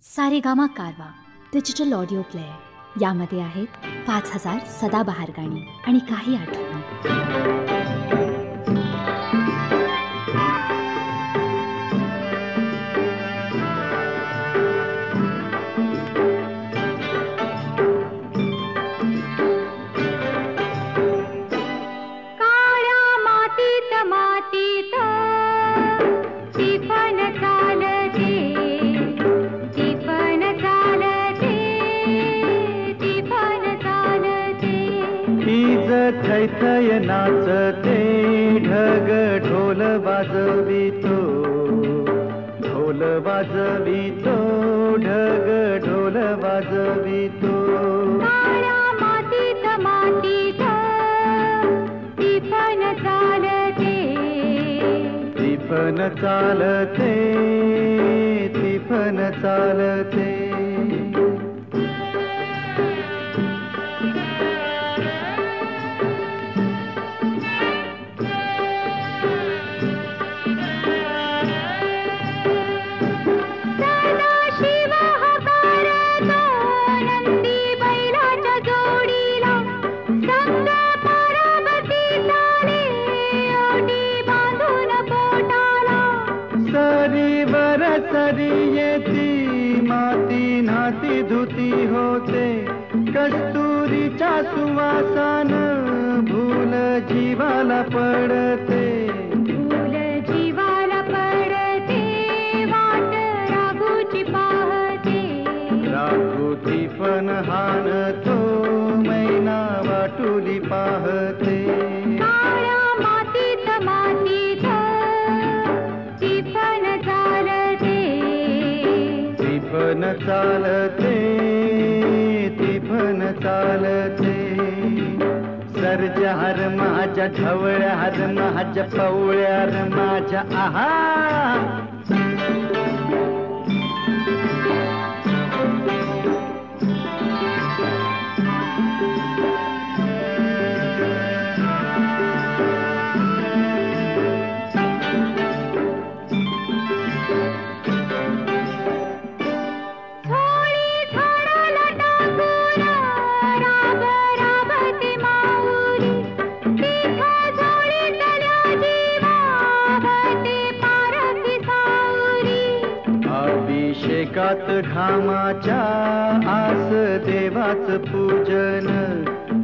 सारेगामा कारवा digital audio player यामध्ये आहेत 5000 सदाबहार गाणी आणि काही आठवणी. थैथय नाचते ढग ढोल वाजवितो, ढोल वाजवितो, ढग ढोल वाजवितो. काळ्या मातीत मातीत टिपण चालते, टिपण चालते, टिपण चालते. सरी येती माती नाती धुती होते, कस्तुरीच्या सुवासान भूल जीवाला पडते, भूल जीवाला पडते. वाट राघूची पाहते, राघूची पण हानतो, मैना वाटुली पाहते. काळ्या मातीत मातीत टिपण चालते, टिपण चालते, टिपण चालते. सर्जहार माझ्या ढवळ्यार माझ्या पवळ्यार माझ्या आहा. अभिषेकात घामाच्या आस देवाच पूजन,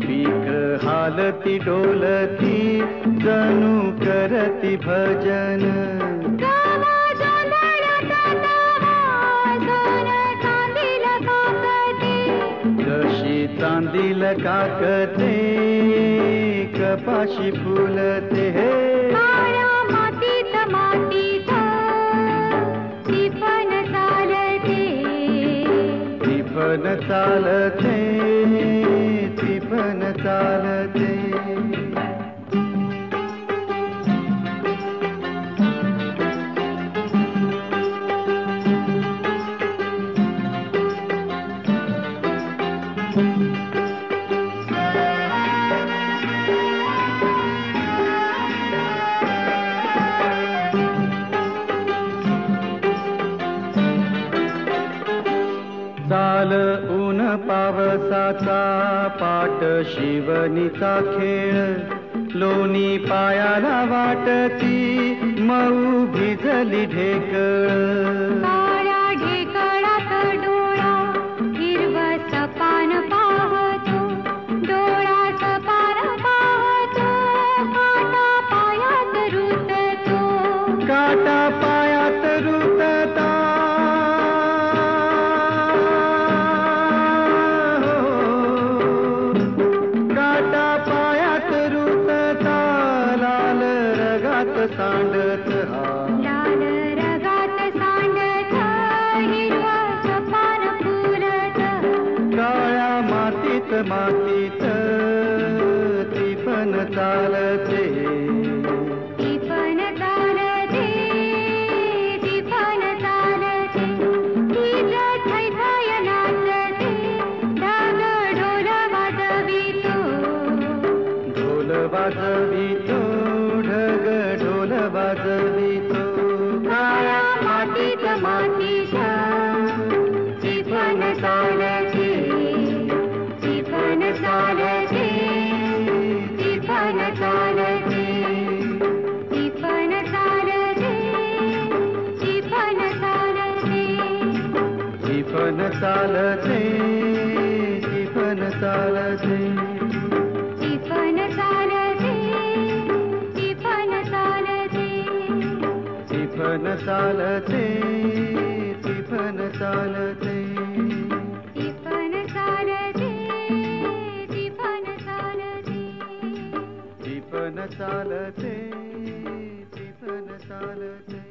पीक हालती डोलती जणू करती भजन. जशी चांदील काकते कपाशी फुलते. मातीत मातीत टिपण चालते, टिपण चालते, टिपण चालते. चाल ऊन पावसाचा पाट शिवनीचा खेळ, लोणी पायाला वाटती मऊ भिजली ढेकळ. काळ्या ढेकळात डोळा हिरवस पान पाहतो, डोळा सपान पाहतो, काटा पायात रुततो, काटा पायात रुतता. सांडत लाल रगात सांडत हिरवस पान फुलत. काळ्या मातीत मातीत टिपण चालते, टिपण चालते, टिपण चालते. हीच थैथय नाचते ढग ढोल वाजवितो, ढोल वाजवितो, ढग ढोल वाजवितो. काळ्या मातीत मातीत चालते टिफन चालते टिफन चालते टिफन चालते टिफन चालते टिफन चालते टिफन चालते टिफन चालते टिफन चालते टिफन चालते टिफन चालते टिफन चालते टिफन चालते टिफन चालते टिफन चालते